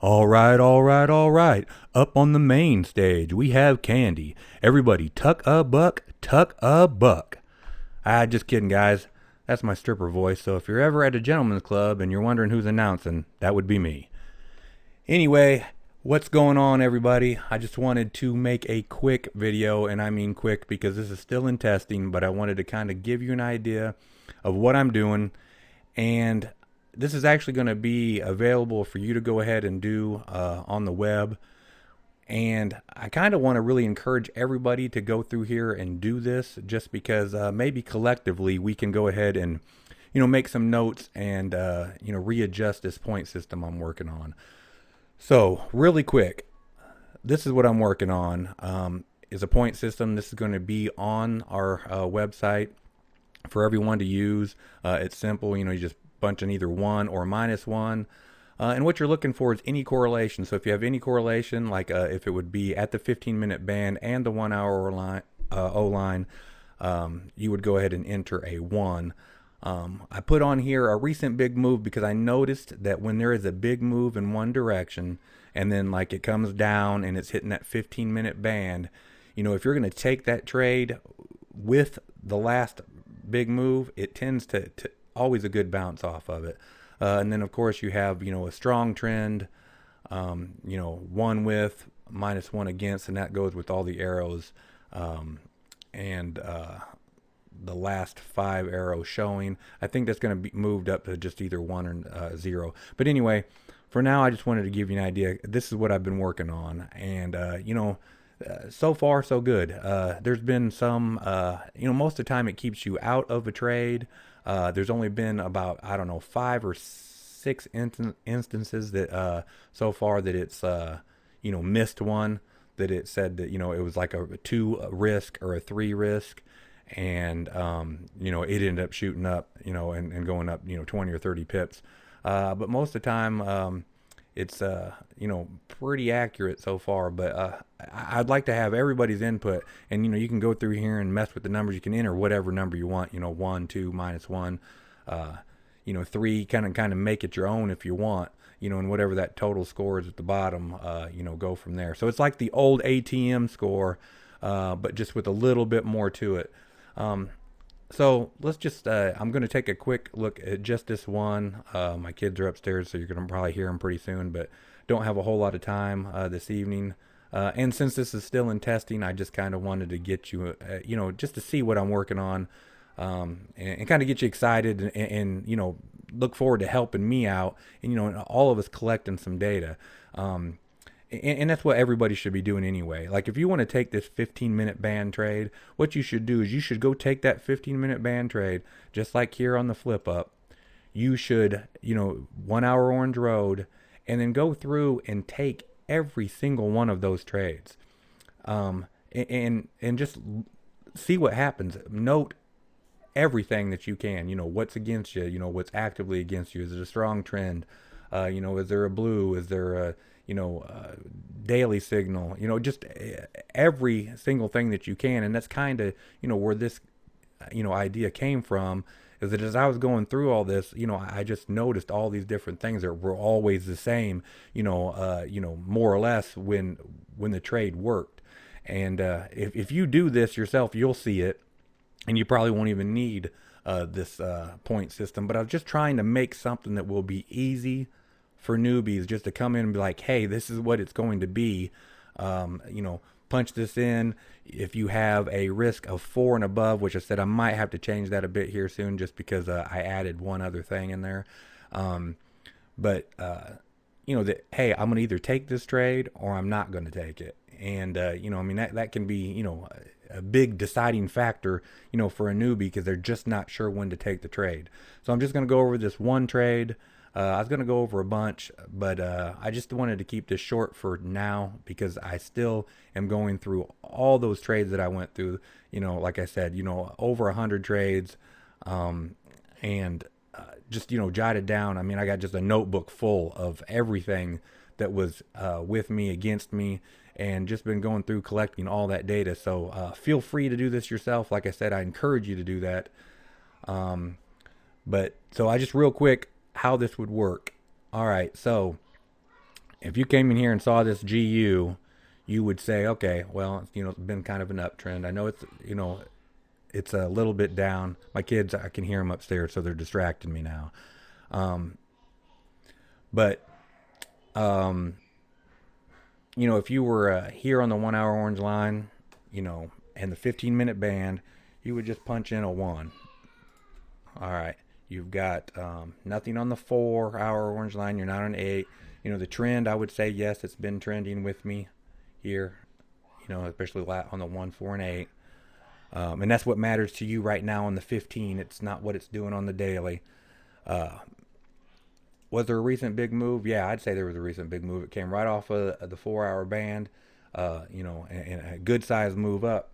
All right, all right, all right. Up on the main stage, we have Candy. Everybody, tuck a buck, tuck a buck. Just kidding, guys. That's my stripper voice, so if you're ever at a gentleman's club and you're wondering who's announcing, that would be me. Anyway, what's going on, everybody? I just wanted to make a quick video, and I mean quick because this is still in testing, but I wanted to kind of give you an idea of what I'm doing. And this is actually going to be available for you to go ahead and do on the web. And I kind of want to really encourage everybody to go through here and do this, just because maybe collectively we can go ahead and make some notes and readjust this point system I'm working on. So really quick, this is what I'm working on. Is a point system. This is going to be on our website for everyone to use. It's simple. You just bunch in either 1 or -1. And what you're looking for is any correlation. So if you have any correlation, like if it would be at the 15-minute band and the 1 hour line, O line, you would go ahead and enter a 1. I put on here a recent big move because I noticed that when there is a big move in one direction and then like it comes down and it's hitting that 15-minute band, if you're going to take that trade with the last big move, it tends to always a good bounce off of it. And then of course you have, a strong trend, 1 with, -1 against, and that goes with all the arrows. And the last 5 arrows showing, I think that's going to be moved up to just either 1 or 0. But anyway, for now, I just wanted to give you an idea. This is what I've been working on. And, so far so good. There's been some, most of the time it keeps you out of a trade. There's only been about, I don't know, 5 or 6 instances that so far that it's missed one, that it said that it was like a 2 risk or a 3 risk, and it ended up shooting up, and going up 20 or 30 pips. But most of the time it's pretty accurate so far. But I'd like to have everybody's input, and you can go through here and mess with the numbers. You can enter whatever number you want, 1, 2, -1, 3, kind of make it your own if you want, and whatever that total score is at the bottom, go from there. So it's like the old ATM score, but just with a little bit more to it. So let's just, I'm going to take a quick look at just this one. My kids are upstairs, so you're going to probably hear them pretty soon, but don't have a whole lot of time this evening. And since this is still in testing, I just kind of wanted to get you, just to see what I'm working on, and kind of get you excited and look forward to helping me out, and, all of us collecting some data. And that's what everybody should be doing anyway. Like if you want to take this 15-minute band trade, what you should do is you should go take that 15-minute band trade, just like here on the flip up. You should, 1 hour Orange Road, and then go through and take every single one of those trades, and just see what happens. Note everything that you can. What's against you. What's actively against you. Is it a strong trend? Is there a blue? Is there a daily signal? Just every single thing that you can. And that's kind of where this idea came from, is that as I was going through all this, I just noticed all these different things that were always the same, more or less when the trade worked. And if you do this yourself, you'll see it, and you probably won't even need this point system. But I was just trying to make something that will be easy for newbies, just to come in and be like, hey, this is what it's going to be. Punch this in. If you have a risk of 4 and above, which I said I might have to change that a bit here soon, just because I added one other thing in there. But that, hey, I'm going to either take this trade or I'm not going to take it. And, that can be, a big deciding factor, for a newbie, because they're just not sure when to take the trade. So I'm just going to go over this one trade. I was going to go over a bunch, but I just wanted to keep this short for now, because I still am going through all those trades that I went through, like I said, over 100 trades, and just, jotted down. I mean, I got just a notebook full of everything that was with me, against me, and just been going through collecting all that data. So feel free to do this yourself. Like I said, I encourage you to do that. But so I just real quick, how this would work. All right, so if you came in here and saw this GU, you would say, okay, well, it's been kind of an uptrend. I know it's a little bit down. My kids, I can hear them upstairs, so they're distracting me now. Um, but if you were here on the 1 hour orange line, and the 15-minute band, you would just punch in a 1. All right. You've got nothing on the 4 hour orange line. You're not on 8. The trend, I would say, yes, it's been trending with me here, especially on the 1, 4, and 8. And that's what matters to you right now on the 15. It's not what it's doing on the daily. Was there a recent big move? Yeah, I'd say there was a recent big move. It came right off of the 4 hour band, and a good size move up.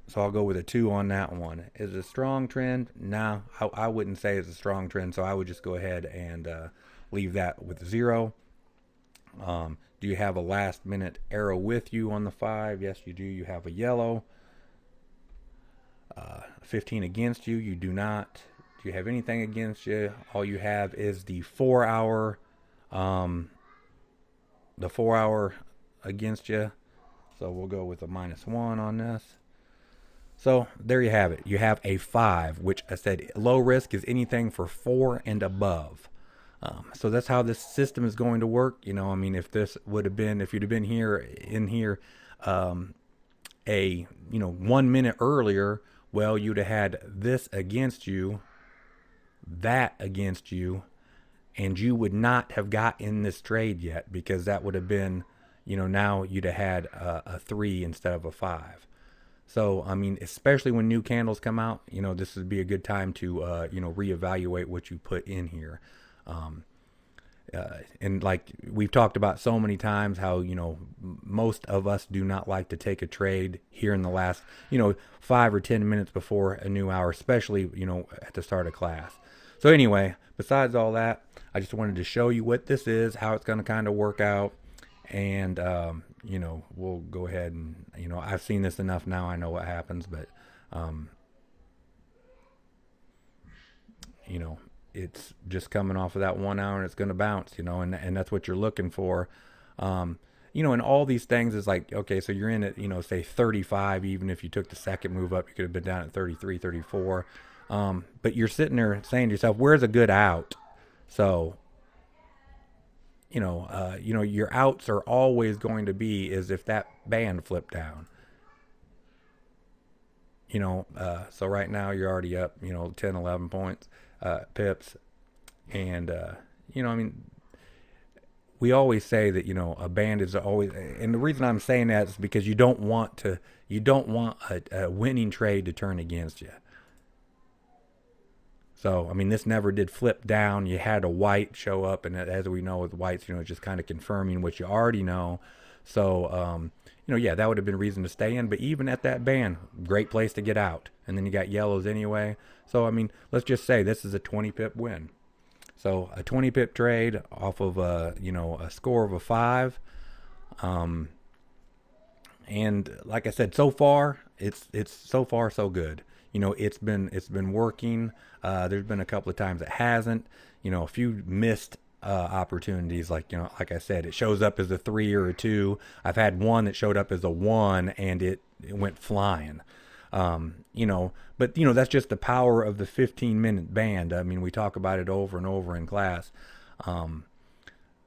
So I'll go with a 2 on that one. Is it a strong trend? No, I wouldn't say it's a strong trend. So I would just go ahead and leave that with 0. Do you have a last minute arrow with you on the 5? Yes, you do. You have a yellow. 15 against you. You do not. Do you have anything against you? All you have is the 4 hour, against you. So we'll go with a -1 on this. So there you have it. You have a 5, which I said low risk is anything for 4 and above. So that's how this system is going to work. If this would have been, if you'd have been in here, 1 minute earlier, well, you'd have had this against you, that against you, and you would not have got in this trade yet, because that would have been, now you'd have had a 3 instead of a 5. So, especially when new candles come out, this would be a good time to, reevaluate what you put in here. And like we've talked about so many times, how, most of us do not like to take a trade here in the last, 5 or 10 minutes before a new hour, especially, at the start of class. So anyway, besides all that, I just wanted to show you what this is, how it's going to kind of work out. And, we'll go ahead and, I've seen this enough now. I know what happens, but, it's just coming off of that 1 hour and it's going to bounce, and that's what you're looking for. And all these things is like, okay, so you're in at, say 35, even if you took the second move up, you could have been down at 33, 34. But you're sitting there saying to yourself, where's a good out? So, your outs are always going to be is if that band flipped down. So right now you're already up, 10, 11 points, pips. And, we always say that, a band is always, and the reason I'm saying that is because you don't want a winning trade to turn against you. So, this never did flip down. You had a white show up, and as we know with whites, just kind of confirming what you already know. So, yeah, that would have been reason to stay in. But even at that band, great place to get out. And then you got yellows anyway. So, let's just say this is a 20-pip win. So, a 20-pip trade off of, a score of a 5. And like I said, so far, it's so far so good. It's been working. There's been a couple of times it hasn't. A few missed opportunities. Like I said, it shows up as a 3 or a 2. I've had one that showed up as a 1 and it went flying. But that's just the power of the 15-minute band. We talk about it over and over in class.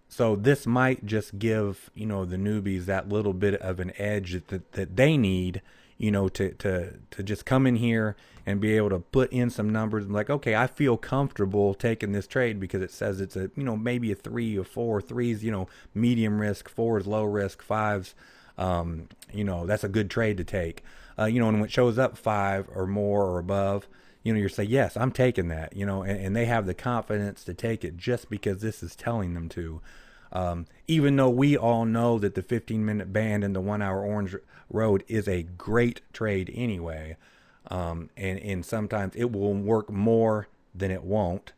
So this might just give, the newbies that little bit of an edge that they need, to just come in here and be able to put in some numbers and like, okay, I feel comfortable taking this trade because it says it's a, maybe a 3 or 4. 3's, medium risk, 4 is low risk, 5's, that's a good trade to take. And when it shows up 5 or more or above, you say, yes, I'm taking that, and they have the confidence to take it just because this is telling them to. Even though we all know that the 15-minute band and the 1 hour orange road is a great trade anyway. And sometimes it will work more than it won't.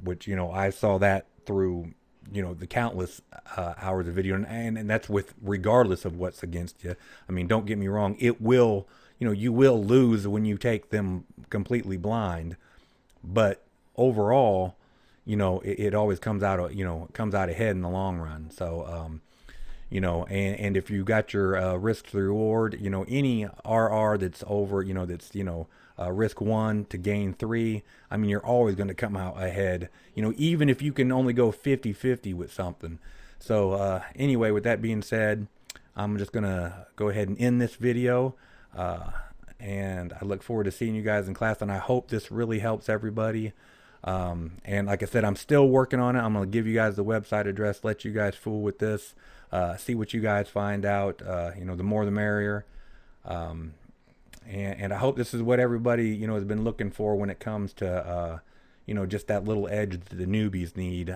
Which, I saw that through, the countless, hours of video and that's with regardless of what's against you. Don't get me wrong. It will, you will lose when you take them completely blind, but overall, it always comes out, comes out ahead in the long run. So, and if you got your risk to reward, any RR that's over, that's, risk 1 to gain 3, I mean, you're always going to come out ahead, even if you can only go 50-50 with something. So anyway, with that being said, I'm just going to go ahead and end this video. And I look forward to seeing you guys in class, and I hope this really helps everybody. And like I said, I'm still working on it. I'm going to give you guys the website address, let you guys fool with this, see what you guys find out. The more the merrier. And I hope this is what everybody, has been looking for when it comes to, just that little edge that the newbies need,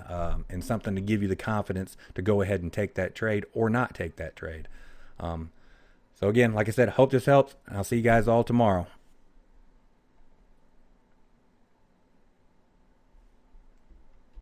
and something to give you the confidence to go ahead and take that trade or not take that trade. So again, like I said, I hope this helps. I'll see you guys all tomorrow.